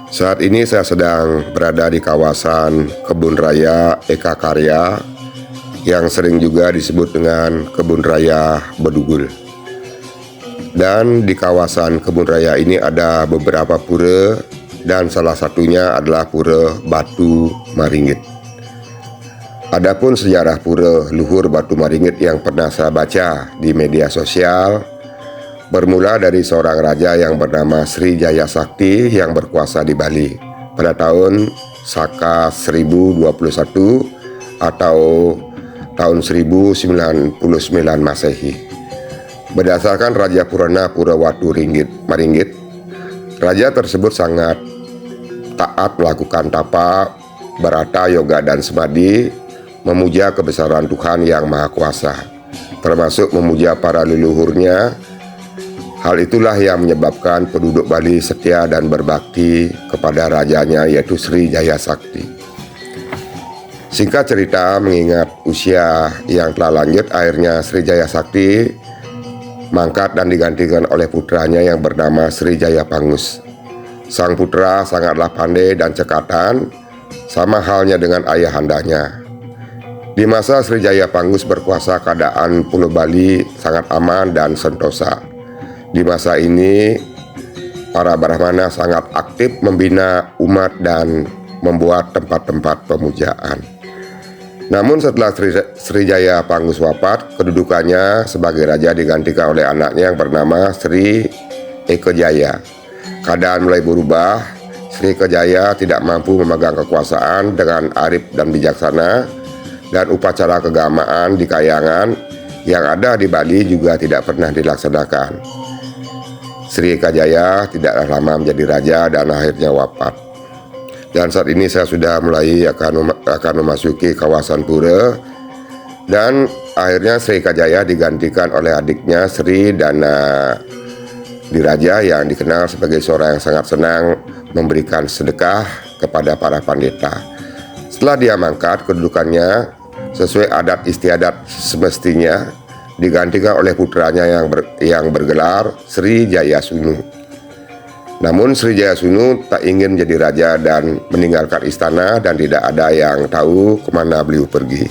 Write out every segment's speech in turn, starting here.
Saat ini saya sedang berada di kawasan Kebun Raya Eka Karya yang sering juga disebut dengan Kebun Raya Bedugul. Dan di kawasan Kebun Raya ini ada beberapa pura dan salah satunya adalah Pura Batu Maringgit. Adapun sejarah Pura Luhur Batu Maringgit yang pernah saya baca di media sosial bermula dari seorang raja yang bernama Sri Jaya Sakti yang berkuasa di Bali pada tahun Saka 1021 atau tahun 1099 Masehi. Berdasarkan Raja Purana Pura Watu Maringgit, raja tersebut sangat taat melakukan tapa, barata, yoga, dan semadi, memuja kebesaran Tuhan yang Maha Kuasa, termasuk memuja para leluhurnya. Hal itulah yang menyebabkan penduduk Bali setia dan berbakti kepada rajanya, yaitu Sri Jaya Sakti. Singkat cerita, mengingat usia yang telah lanjut, akhirnya Sri Jaya Sakti mangkat dan digantikan oleh putranya yang bernama Sri Jaya Pangus. Sang putra sangatlah pandai dan cekatan, sama halnya dengan ayahandanya. Di masa Sri Jaya Pangus berkuasa, keadaan Pulau Bali sangat aman dan sentosa. Di masa ini, para Brahmana sangat aktif membina umat dan membuat tempat-tempat pemujaan. Namun setelah Sri Jaya Pangus wafat, kedudukannya sebagai raja digantikan oleh anaknya yang bernama Sri Eka Jaya. Keadaan mulai berubah. Sri Eka Jaya tidak mampu memegang kekuasaan dengan arif dan bijaksana, dan upacara keagamaan di Kayangan yang ada di Bali juga tidak pernah dilaksanakan. Sri Eka Jaya tidaklah lama menjadi raja dan akhirnya wafat. Dan saat ini saya sudah mulai akan memasuki kawasan pura, dan akhirnya Sri Eka Jaya digantikan oleh adiknya Sri Dana Diraja yang dikenal sebagai seorang yang sangat senang memberikan sedekah kepada para pandita. Setelah dia mangkat, kedudukannya sesuai adat istiadat semestinya digantikan oleh putranya yang bergelar Sri Jaya Sunu. Namun Sri Jaya Sunu tak ingin menjadi raja dan meninggalkan istana, dan tidak ada yang tahu kemana beliau pergi.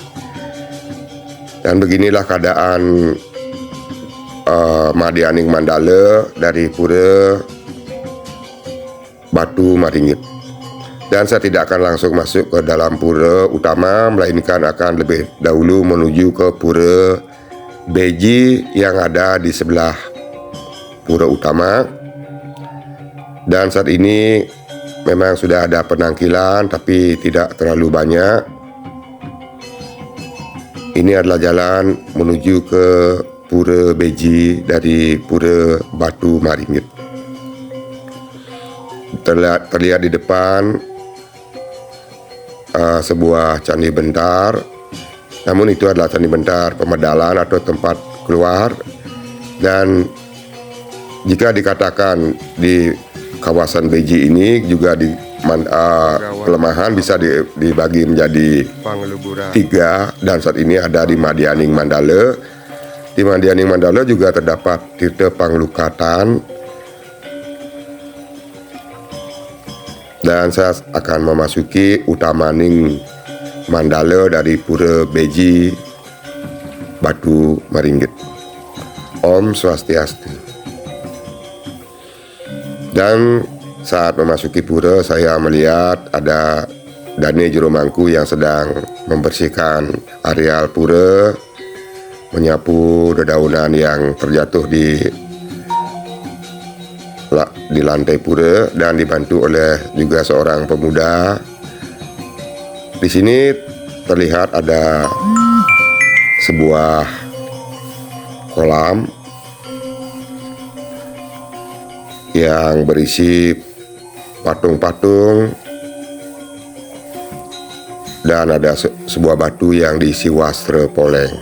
Dan beginilah keadaan Madianing Mandala dari Pura Batu Maringgit. Dan saya tidak akan langsung masuk ke dalam pura utama, melainkan akan lebih dahulu menuju ke Pura Beji yang ada di sebelah pura utama. Dan saat ini memang sudah ada penangkilan, tapi tidak terlalu banyak. Ini adalah jalan menuju ke Pura Beji dari Pura Batu Maringgit. Terlihat di depan sebuah candi bentar. Namun itu adalah candi bentar pemedalan atau tempat keluar. Dan jika dikatakan di kawasan Beji ini juga kelemahan bisa dibagi menjadi 3, dan saat ini ada di Madianing Mandala. Di Madianing Mandala juga terdapat Tirta Panglukatan, dan saya akan memasuki Utamaning Mandala dari Pura Beji Batu Maringgit. Om Swastiastu. Dan saat memasuki pura, saya melihat ada Dane Juru Mangku yang sedang membersihkan areal pura, menyapu dedaunan yang terjatuh di lantai pura, dan dibantu oleh juga seorang pemuda. Di sini terlihat ada sebuah kolam yang berisi patung-patung, dan ada sebuah batu yang diisi wastra poleng.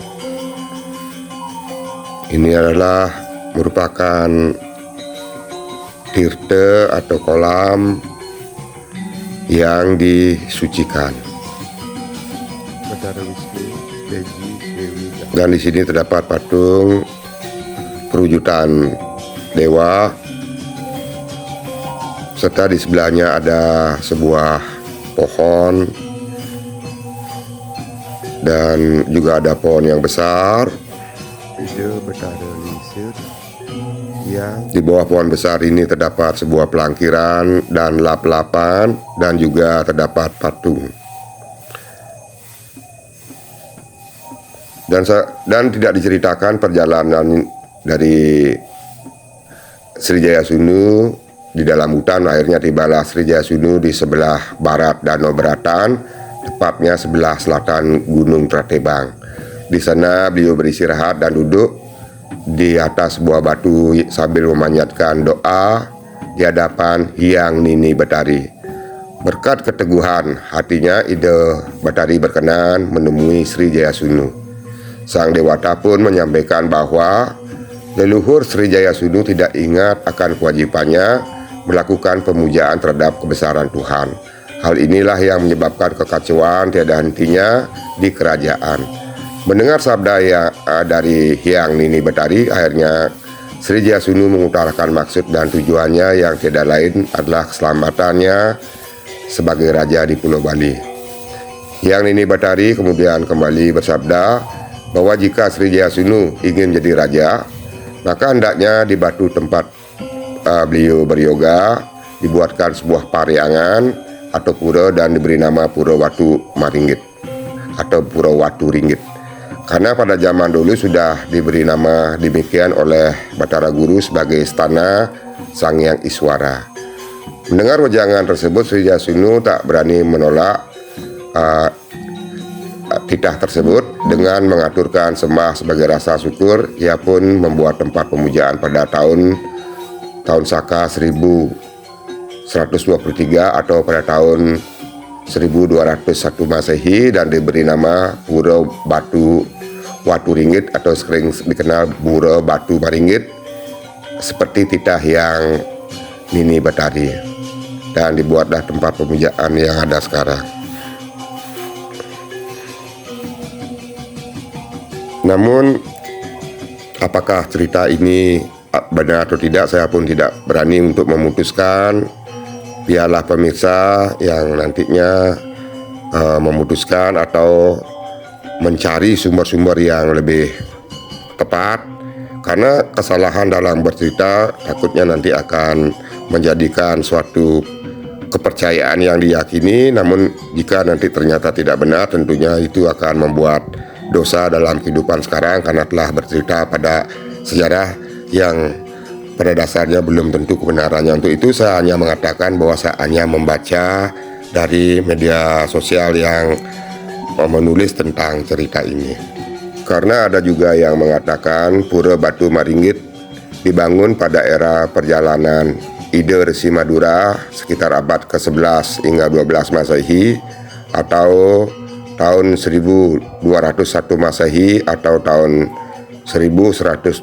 Ini adalah merupakan tirta atau kolam yang disucikan. Dan di sini terdapat patung perwujudan dewa serta di sebelahnya ada sebuah pohon dan juga ada pohon yang besar. Di bawah pohon besar ini terdapat sebuah pelangkiran dan lap-lapan, dan juga terdapat patung. Dan tidak diceritakan perjalanan dari Srijaya Sunu di dalam hutan. Akhirnya tibalah Srijaya Sunu di sebelah barat Danau Beratan, tepatnya sebelah selatan Gunung Tratebang. Di sana beliau beristirahat dan duduk di atas sebuah batu sambil memanjatkan doa di hadapan Hyang Nini Betari. Berkat keteguhan hatinya, Ida Betari berkenan menemui Srijaya Sunu. Sang Dewata pun menyampaikan bahwa leluhur Srijaya Sunu tidak ingat akan kewajibannya melakukan pemujaan terhadap kebesaran Tuhan. Hal inilah yang menyebabkan kekacauan tiada hentinya di kerajaan. Mendengar sabda dari Hyang Nini Betari, akhirnya Srijaya Sunu mengutarakan maksud dan tujuannya yang tiada lain adalah keselamatannya sebagai raja di Pulau Bali. Hyang Nini Betari kemudian kembali bersabda bahwa jika Srijaya Sunu ingin menjadi raja, maka hendaknya di batu tempat beliau beryoga dibuatkan sebuah pariangan atau pura dan diberi nama Pura Watu Maringgit atau Pura Watu Ringgit. Karena pada zaman dulu sudah diberi nama demikian oleh Batara Guru sebagai istana Sang Hyang Iswara. Mendengar wejangan tersebut, Srijaya Sunu tak berani menolak titah tersebut. Dengan mengaturkan sembah sebagai rasa syukur, ia pun membuat tempat pemujaan pada tahun Saka 1123 atau pada tahun 1201 Masehi, dan diberi nama Pura Watu Ringgit atau sering dikenal Pura Batu Maringgit seperti titah Hyang Nini Betari, dan dibuatlah tempat pemujaan yang ada sekarang. Namun apakah cerita ini benar atau tidak, saya pun tidak berani untuk memutuskan. Biarlah pemirsa yang nantinya memutuskan atau mencari sumber-sumber yang lebih tepat, karena kesalahan dalam bercerita takutnya nanti akan menjadikan suatu kepercayaan yang diyakini. Namun jika nanti ternyata tidak benar, tentunya itu akan membuat dosa dalam kehidupan sekarang, karena telah bercerita pada sejarah yang pada dasarnya belum tentu kebenarannya. Untuk itu saya hanya mengatakan bahwa saya hanya membaca dari media sosial yang menulis tentang cerita ini. Karena ada juga yang mengatakan Pura Batu Maringgit dibangun pada era perjalanan Ida Resi Madura sekitar abad ke-11 hingga 12 Masehi, atau tahun 1201 Masehi atau tahun 1123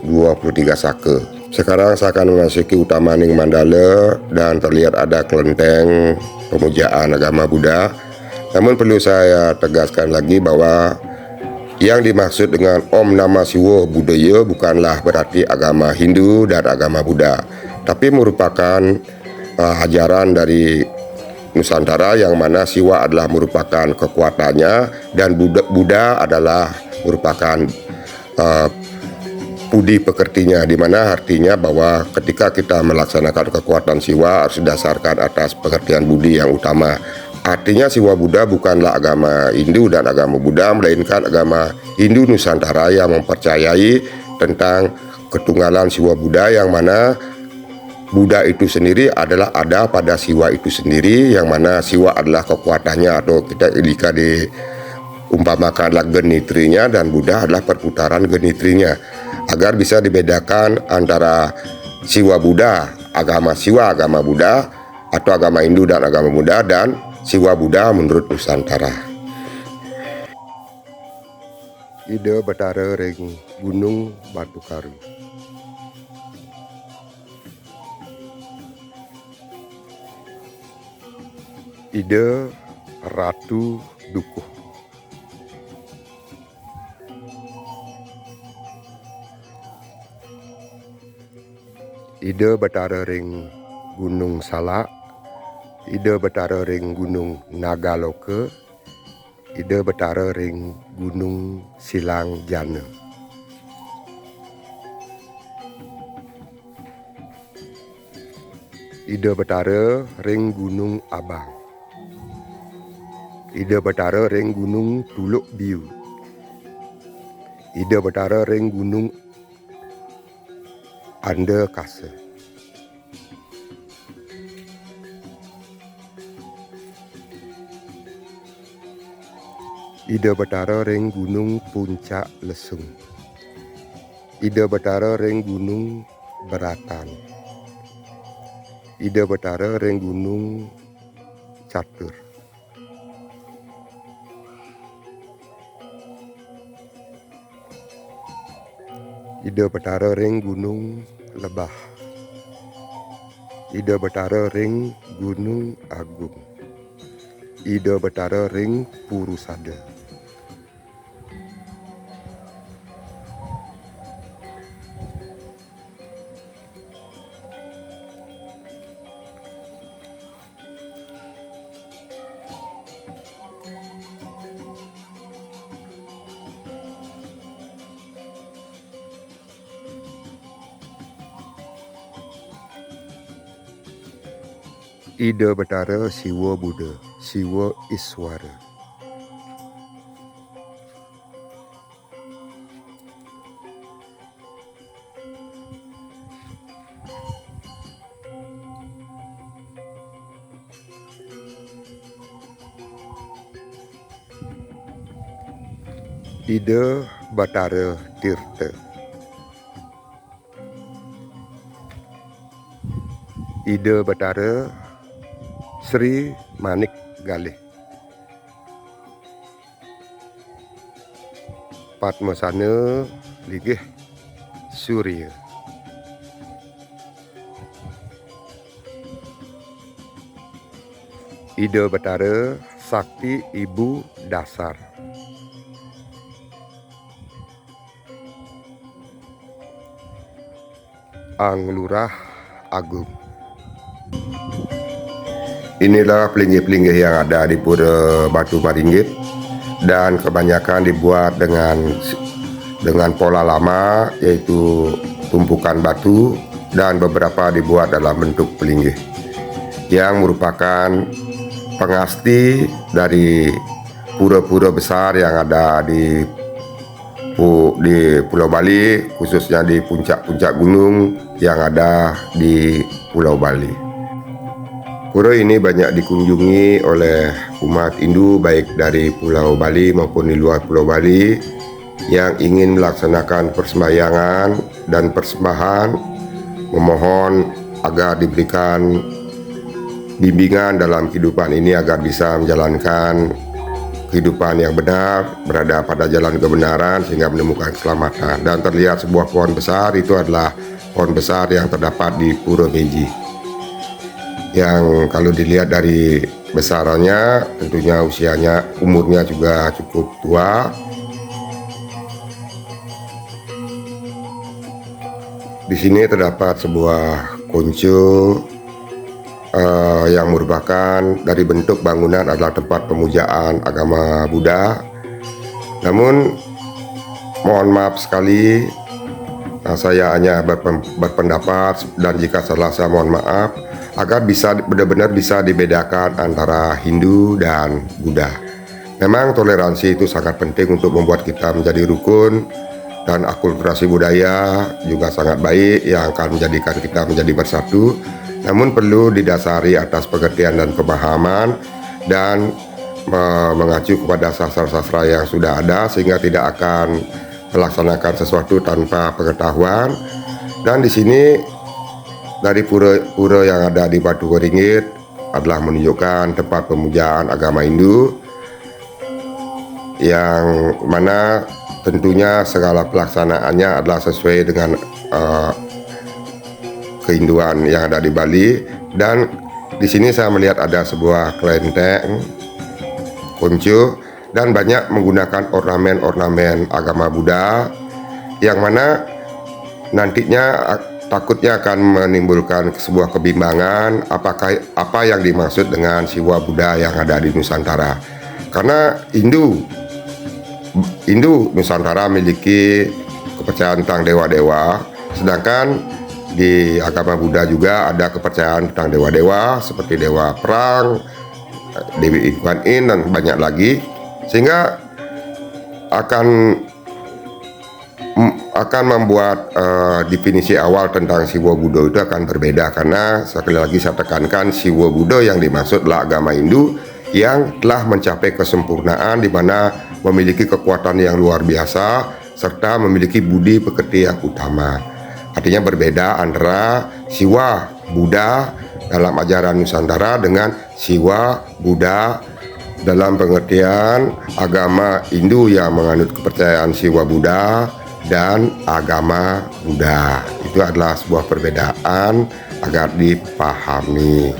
Saka. Sekarang saya akan memasuki Utamaning Mandala dan terlihat ada kelenteng pemujaan agama Buddha. Namun perlu saya tegaskan lagi bahwa yang dimaksud dengan Om Nama Siwa Budaya bukanlah berarti agama Hindu dan agama Buddha, tapi merupakan ajaran dari Nusantara yang mana Siwa adalah merupakan kekuatannya dan Buddha adalah merupakan budi pekertinya, di mana artinya bahwa ketika kita melaksanakan kekuatan Siwa harus didasarkan atas pengertian budi yang utama. Artinya Siwa Buddha bukanlah agama Hindu dan agama Buddha, melainkan agama Hindu Nusantara yang mempercayai tentang ketunggalan Siwa Buddha, yang mana Buddha itu sendiri adalah ada pada Siwa itu sendiri, yang mana Siwa adalah kekuatannya, atau kita jika diumpamakanlah genitrinya, dan Buddha adalah perputaran genitrinya, agar bisa dibedakan antara Siwa Buddha, agama Siwa, agama Buddha, atau agama Hindu dan agama Buddha, dan Siwa Buddha menurut Nusantara. Ida Betara ring Gunung Batu Karu. Ida Ratu Dukuh. Ida Betara ring Gunung Salak Ida betara ring Gunung Nagaloke, ida betara ring Gunung Silang Jana. Ida betara ring Gunung Abang. Ida betara ring Gunung Tuluk Biu. Ida betara ring Gunung Anda Kasa. Ida betara ring Gunung Puncak Lesung. Ida betara ring Gunung Beratan. Ida betara ring Gunung Catur. Ida betara ring Gunung Lebah. Ida betara ring Gunung Agung. Ida betara ring Purusada. Ida betara Siwa Buddha, Siwa Iswara. Ida Batara Tirta. Ida Batara Sri Manik Galih. Padmasana Ligih Surya. Ida Batara Sakti Ibu Dasar. Anglurah Agung. Inilah pelinggih-pelinggih yang ada di Pura Batu Maringgit, dan kebanyakan dibuat dengan pola lama, yaitu tumpukan batu, dan beberapa dibuat dalam bentuk pelinggih yang merupakan pengasti dari pura-pura besar yang ada di Pulau Bali, khususnya di puncak-puncak gunung yang ada di Pulau Bali. Pura ini banyak dikunjungi oleh umat Hindu baik dari Pulau Bali maupun di luar Pulau Bali yang ingin melaksanakan persembahyangan dan persembahan, memohon agar diberikan bimbingan dalam kehidupan ini agar bisa menjalankan kehidupan yang benar, berada pada jalan kebenaran sehingga menemukan keselamatan. Dan terlihat sebuah pohon besar, itu adalah pohon besar yang terdapat di Pura Meji, yang kalau dilihat dari besarannya tentunya umurnya juga cukup tua. Di sini terdapat sebuah konco yang merupakan dari bentuk bangunan adalah tempat pemujaan agama Buddha. Namun mohon maaf sekali, saya hanya berpendapat, dan jika salah saya mohon maaf, agar bisa benar-benar bisa dibedakan antara Hindu dan Buddha. Memang toleransi itu sangat penting untuk membuat kita menjadi rukun, dan akulturasi budaya juga sangat baik yang akan menjadikan kita menjadi bersatu. Namun perlu didasari atas pengertian dan pemahaman, dan mengacu kepada sastra-sastra yang sudah ada, sehingga tidak akan melaksanakan sesuatu tanpa pengetahuan. Dan di sini dari pura yang ada di Batu Maringgit adalah menunjukkan tempat pemujaan agama Hindu, yang mana tentunya segala pelaksanaannya adalah sesuai dengan kehinduan yang ada di Bali. Dan di sini saya melihat ada sebuah kelenteng konco, dan banyak menggunakan ornamen-ornamen agama Buddha, yang mana nantinya takutnya akan menimbulkan sebuah kebimbangan apakah apa yang dimaksud dengan Siwa Buddha yang ada di Nusantara. Karena Hindu Nusantara memiliki kepercayaan tentang dewa-dewa, sedangkan di agama Buddha juga ada kepercayaan tentang dewa-dewa seperti dewa perang, Dewi Kuan Yin, dan banyak lagi, sehingga akan membuat definisi awal tentang Siwa Buddha itu akan berbeda. Karena sekali lagi saya tekankan, Siwa Buddha yang dimaksud adalah agama Hindu yang telah mencapai kesempurnaan, di mana memiliki kekuatan yang luar biasa serta memiliki budi pekerti yang utama. Artinya berbeda antara Siwa Buddha dalam ajaran Nusantara dengan Siwa Buddha dalam pengertian agama Hindu yang menganut kepercayaan Siwa Buddha dan agama Buddha. Itu adalah sebuah perbedaan agar dipahami.